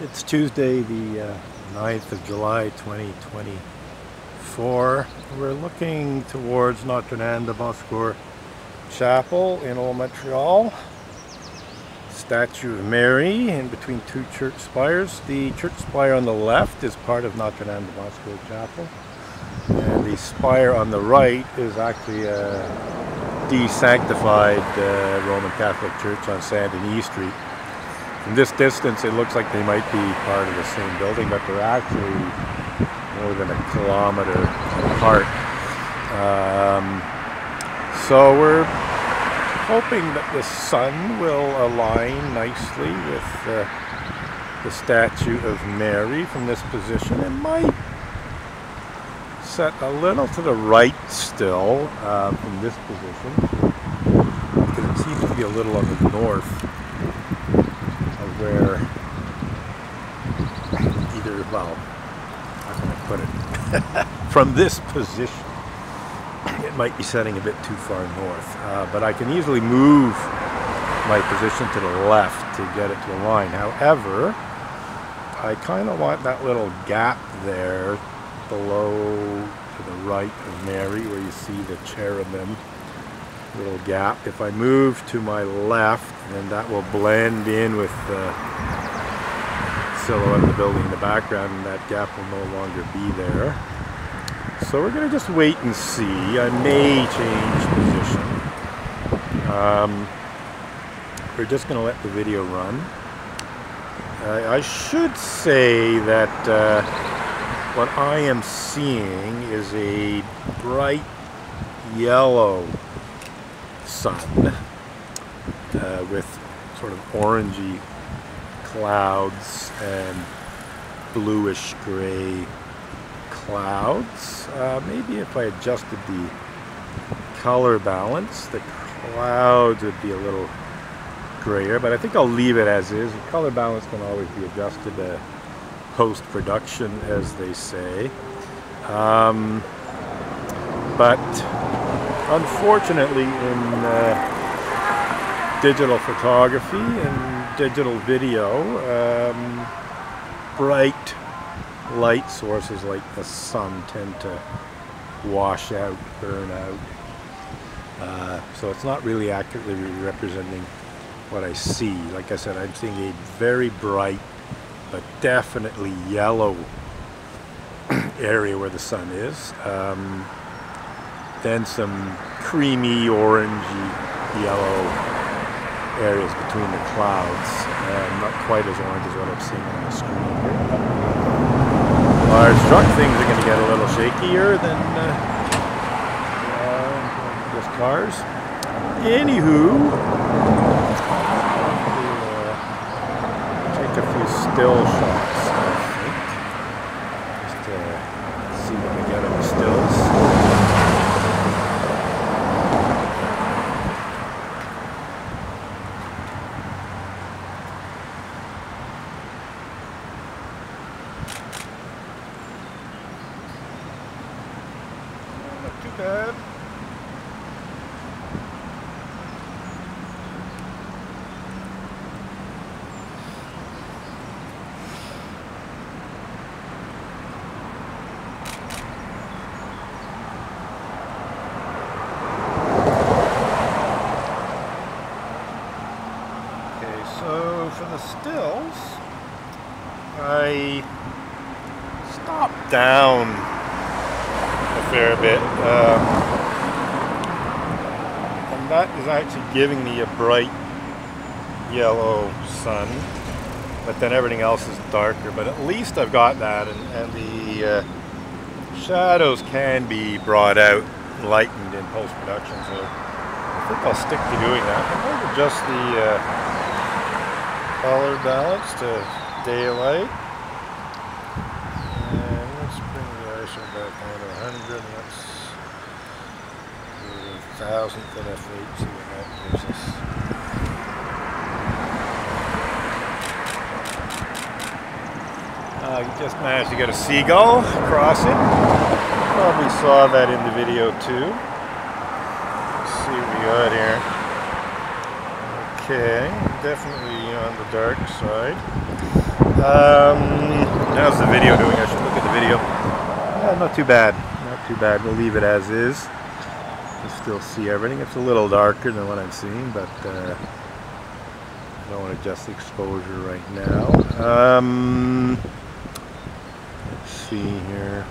It's Tuesday, the 9th of July, 2024. We're looking towards Notre-Dame de Bonsecours Chapel in Old Montreal. Statue of Mary in between two church spires. The church spire on the left is part of Notre-Dame de Bonsecours Chapel. And the spire on the right is actually a de-sanctified Roman Catholic church on Saint-Denis Street. From this distance, it looks like they might be part of the same building, but they're actually more than a kilometer apart. So we're hoping that the sun will align nicely with the statue of Mary from this position. It might set a little to the right still from this position, because it seems to be a little on the north. Where how can I put it? From this position, it might be setting a bit too far north, but I can easily move my position to the left to get it to align. However, I kind of want that little gap there below to the right of Mary, where you see the cherubim. Little gap. If I move to my left, then that will blend in with the silhouette of the building in the background, and that gap will no longer be there. So we're going to just wait and see. I may change position. We're just going to let the video run. I should say that what I am seeing is a bright yellow sun with sort of orangey clouds and bluish gray clouds. Maybe if I adjusted the color balance, the clouds would be a little grayer, but I think I'll leave it as is. The color balance can always be adjusted post-production, as they say. But unfortunately, in digital photography and digital video, bright light sources like the sun tend to wash out, burn out. So it's not really accurately representing what I see. Like I said, I'm seeing a very bright, but definitely yellow area where the sun is. Then some creamy, orangey, yellow areas between the clouds. Not quite as orange as what I'm seeing on the screen here. Large truck things are going to get a little shakier than just cars. Anywho, take a few still shots, I think, just to see what we get on the stills. Not too bad. So for the stills, I stopped down a fair bit, and that is actually giving me a bright yellow sun, but then everything else is darker, but at least I've got that, and the shadows can be brought out, lightened in post-production, so I think I'll stick to doing that. I'm going to adjust the color balance to daylight, and let's bring the ISO back down to 100. Let's do 1,000th of f8, see what that gives us. You just managed to get a seagull across it. Probably saw that in the video too. Let's see what we got here. Okay. definitely on the dark side. How's the video doing? I should look at the video. Not too bad. Not too bad. We'll leave it as is. You still see everything. It's a little darker than what I'm seeing, but I don't want to adjust the exposure right now. Let's see here.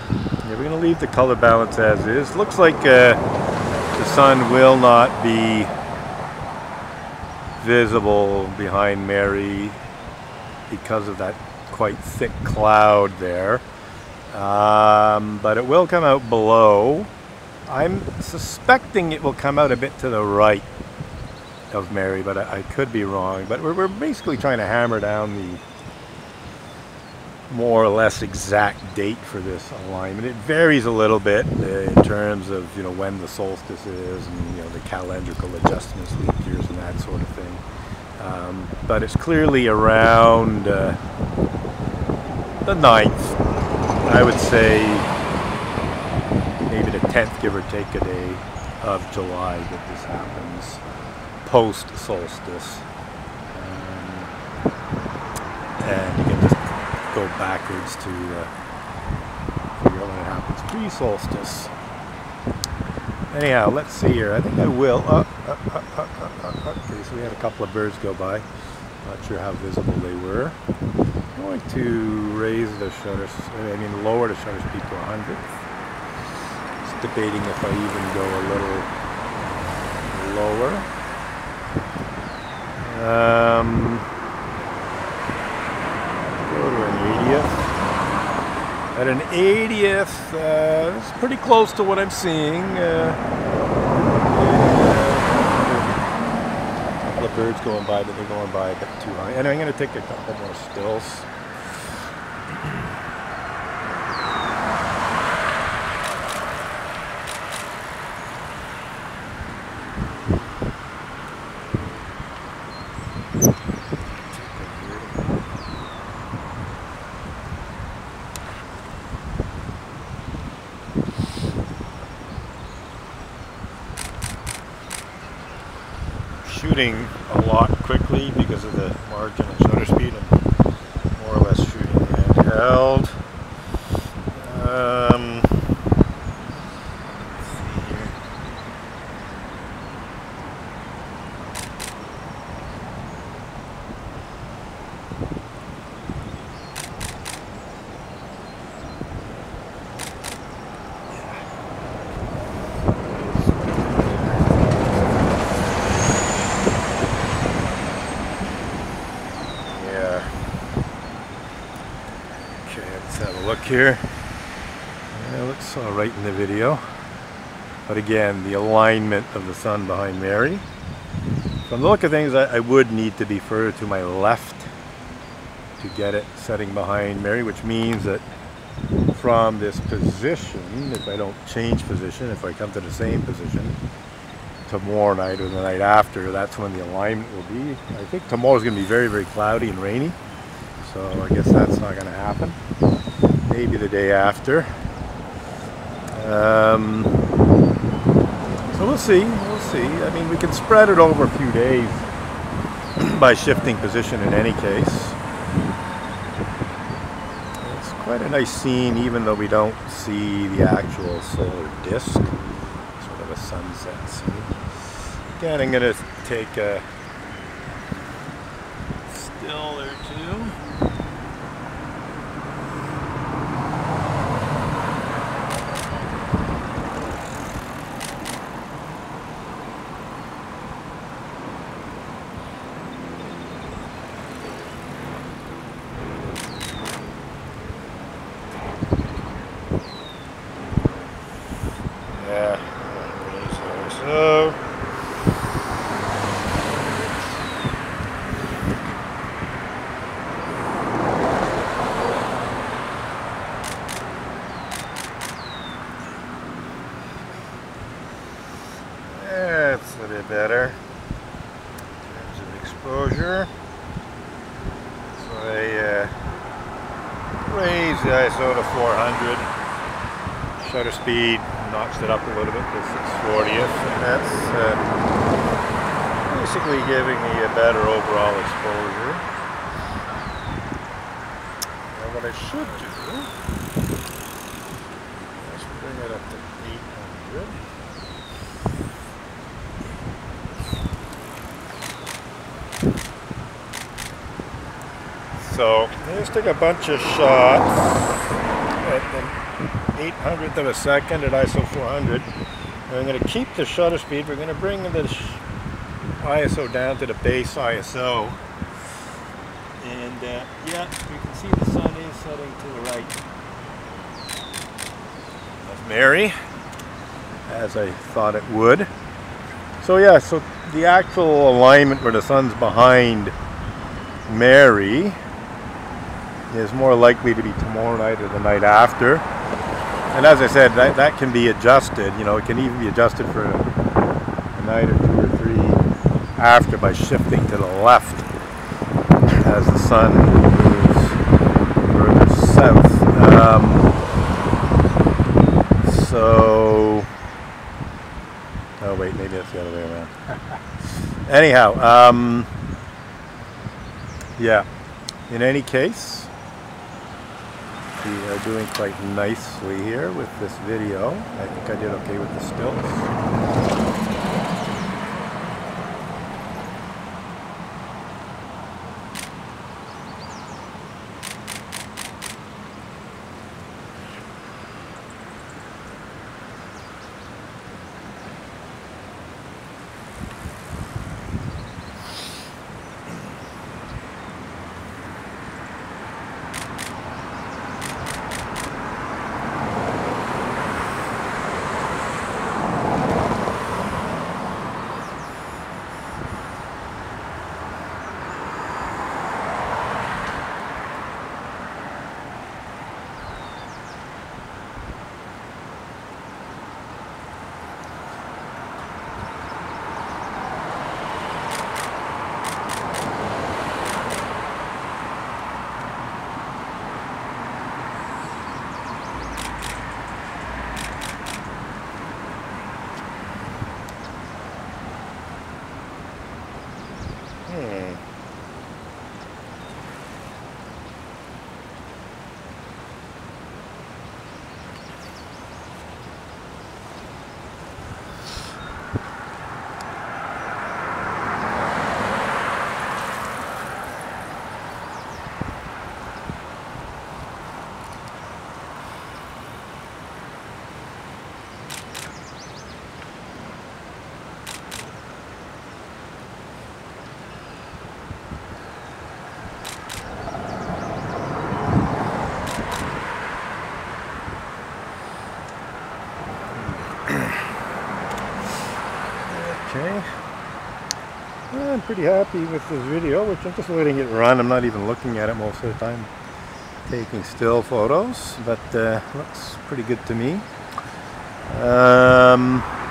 Yeah, we're going to leave the color balance as is. Looks like the sun will not be visible behind Mary because of that quite thick cloud there. But it will come out below. I'm suspecting it will come out a bit to the right of Mary, but I could be wrong. But we're basically trying to hammer down the more or less exact date for this alignment. It varies a little bit in terms of when the solstice is, and the calendrical adjustments, leap years, and that sort of thing. But it's clearly around the 9th. I would say maybe the 10th, give or take a day, of July that this happens, post solstice. And you can just go backwards to figure out when it happens pre-solstice. Anyhow, let's see here. I think I will. Okay, so we had a couple of birds go by. Not sure how visible they were. I'm going to raise the shutter, lower the shutter speed to 100. Just debating if I even go a little lower. Go to an 80th. At an 80th, it's pretty close to what I'm seeing. A couple of birds going by, but they're going by a bit too high. And I'm going to take a couple more stills. Shooting a lot quickly because of the margin of shutter speed, and more or less shooting handheld. Let's see here. Look here. Yeah, it looks all right in the video, but again, the alignment of the sun behind Mary. From the look of things, I would need to be further to my left to get it setting behind Mary, which means that from this position, if I don't change position, if I come to the same position tomorrow night or the night after, that's when the alignment will be. I think tomorrow's going to be very, very cloudy and rainy, so I guess that's not going to happen. Maybe the day after. So we'll see. We'll see. I mean, we can spread it over a few days by shifting position in any case. It's quite a nice scene, even though we don't see the actual solar disk. Sort of a sunset scene. Again, I'm going to take a still or two. So that's a bit better in terms of exposure. So I raised the ISO to 400, shutter speed notched it up a little bit to 6/40th, and that's basically giving me a better overall exposure. Now what I should do is bring it up to 800. So let's take a bunch of shots at the 800th of a second at ISO 400. And I'm going to keep the shutter speed. We're going to bring the ISO down to the base ISO. And yeah, you can see the sun is setting to the right of Mary, as I thought it would. So yeah, so the actual alignment where the sun's behind Mary is more likely to be tomorrow night or the night after. And as I said, that can be adjusted. You know, it can even be adjusted for a night or 2 or 3 after by shifting to the left as the sun moves further south. Oh wait, maybe that's the other way around. Anyhow, yeah, in any case, we are doing quite nicely here with this video. I think I did okay with the stills. Okay, I'm pretty happy with this video, which I'm just letting it run. I'm not even looking at it most of the time, taking still photos, but looks pretty good to me.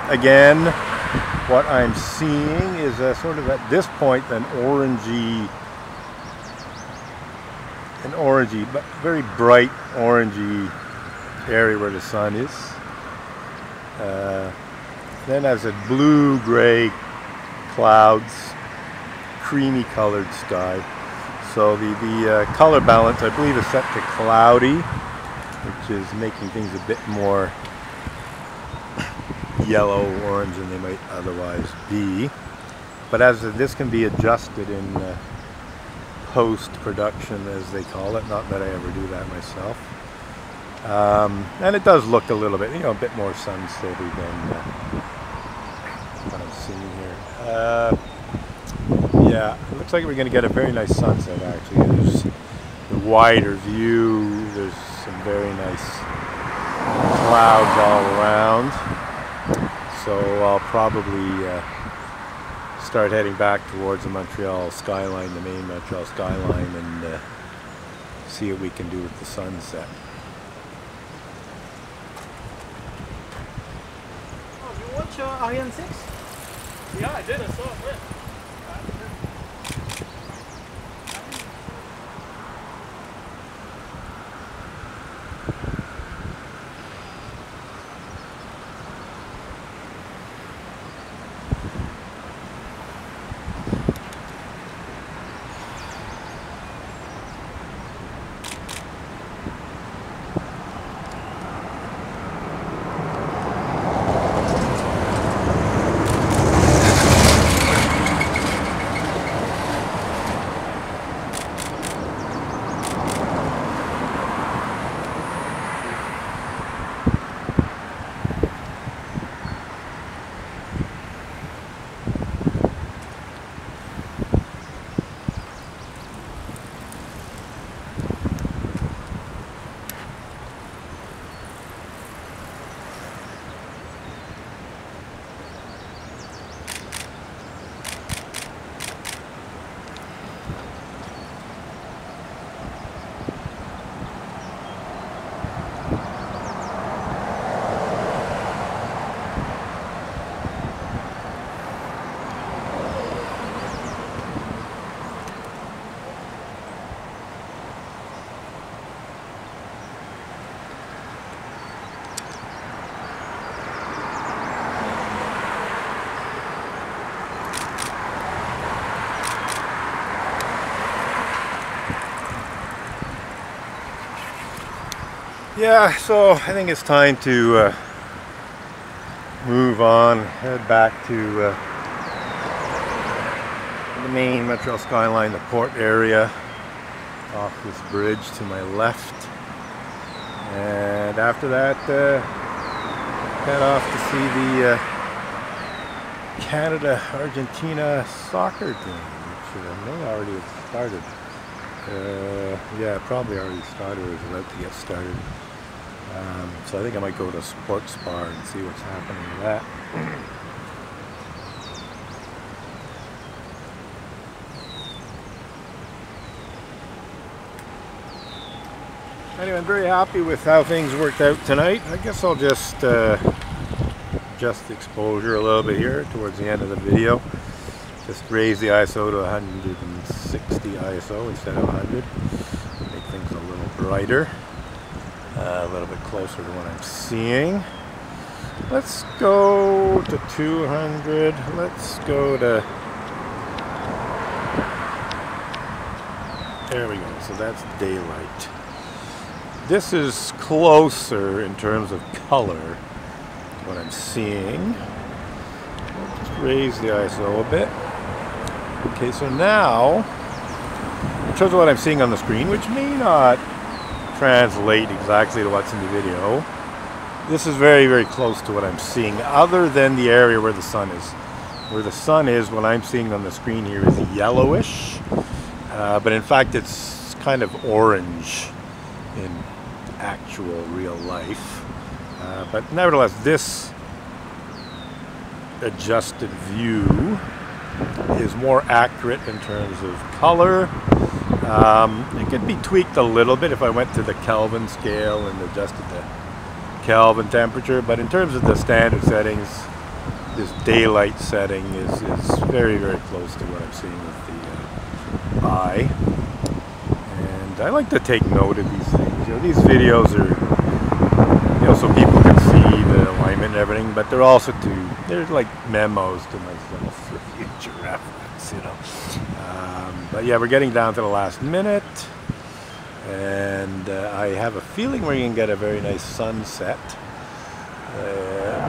Again, what I'm seeing is sort of at this point an orangey, but very bright orangey area where the sun is. Then as a blue-gray clouds, creamy colored sky. So the color balance, I believe, is set to cloudy, which is making things a bit more yellow, orange than they might otherwise be. But as this can be adjusted in post-production, as they call it, not that I ever do that myself. And it does look a little bit, a bit more sun-silvery than what I'm seeing here. Yeah, it looks like we're going to get a very nice sunset, actually. There's the wider view, there's some very nice clouds all around. So I'll probably start heading back towards the Montreal skyline, the main Montreal skyline, and see what we can do with the sunset. Oh, you watch Ariane 6? Yeah, I did. I saw it. Yeah. Yeah, so I think it's time to move on, head back to the main Montreal skyline, the port area, off this bridge to my left. And after that, head off to see the Canada-Argentina soccer game, which may already have started. Yeah, probably already started or is about to get started. So I think I might go to a sports bar and see what's happening with that. Anyway, I'm very happy with how things worked out tonight. I guess I'll just adjust the exposure a little bit here towards the end of the video. Just raise the ISO to 160 ISO instead of 100. Make things a little brighter. A little bit closer to what I'm seeing. Let's go to 200. Let's go to... There we go. So that's daylight. This is closer in terms of color to what I'm seeing. Just raise the ISO a bit. Okay, so now, in terms of what I'm seeing on the screen, which may not translate exactly to what's in the video, this is very, very close to what I'm seeing, other than the area where the sun is. Where the sun is, what I'm seeing on the screen here is yellowish, but in fact it's kind of orange in actual real life. But nevertheless, this adjusted view is more accurate in terms of color. It could be tweaked a little bit if I went to the Kelvin scale and adjusted the Kelvin temperature, but in terms of the standard settings, this daylight setting is very, very close to what I'm seeing with the eye. And I like to take note of these things. You know, these videos are, you know, so people can see the alignment and everything, but they're also they're like memos to myself for future reference, you know. But yeah, we're getting down to the last minute, and I have a feeling we're going to get a very nice sunset.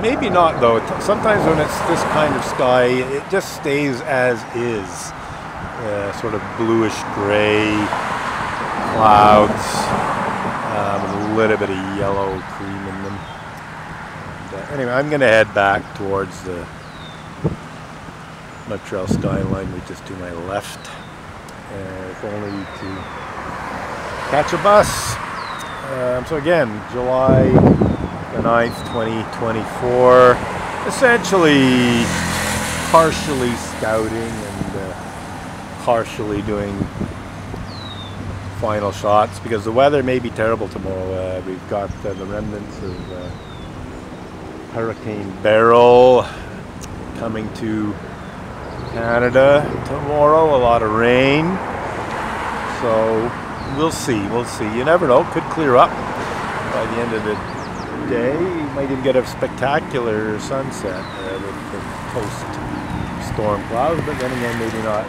Maybe not though. Sometimes when it's this kind of sky, it just stays as is. Sort of bluish gray clouds with a little bit of yellow cream in them. And, anyway, I'm going to head back towards the Montreal skyline, which is to my left. If only to catch a bus. So again, July the 9th, 2024. Essentially partially scouting and partially doing final shots because the weather may be terrible tomorrow. We've got the remnants of Hurricane Beryl coming to Canada tomorrow, a lot of rain, so we'll see. You never know, could clear up by the end of the day. You might even get a spectacular sunset with the post storm clouds, but then again maybe not.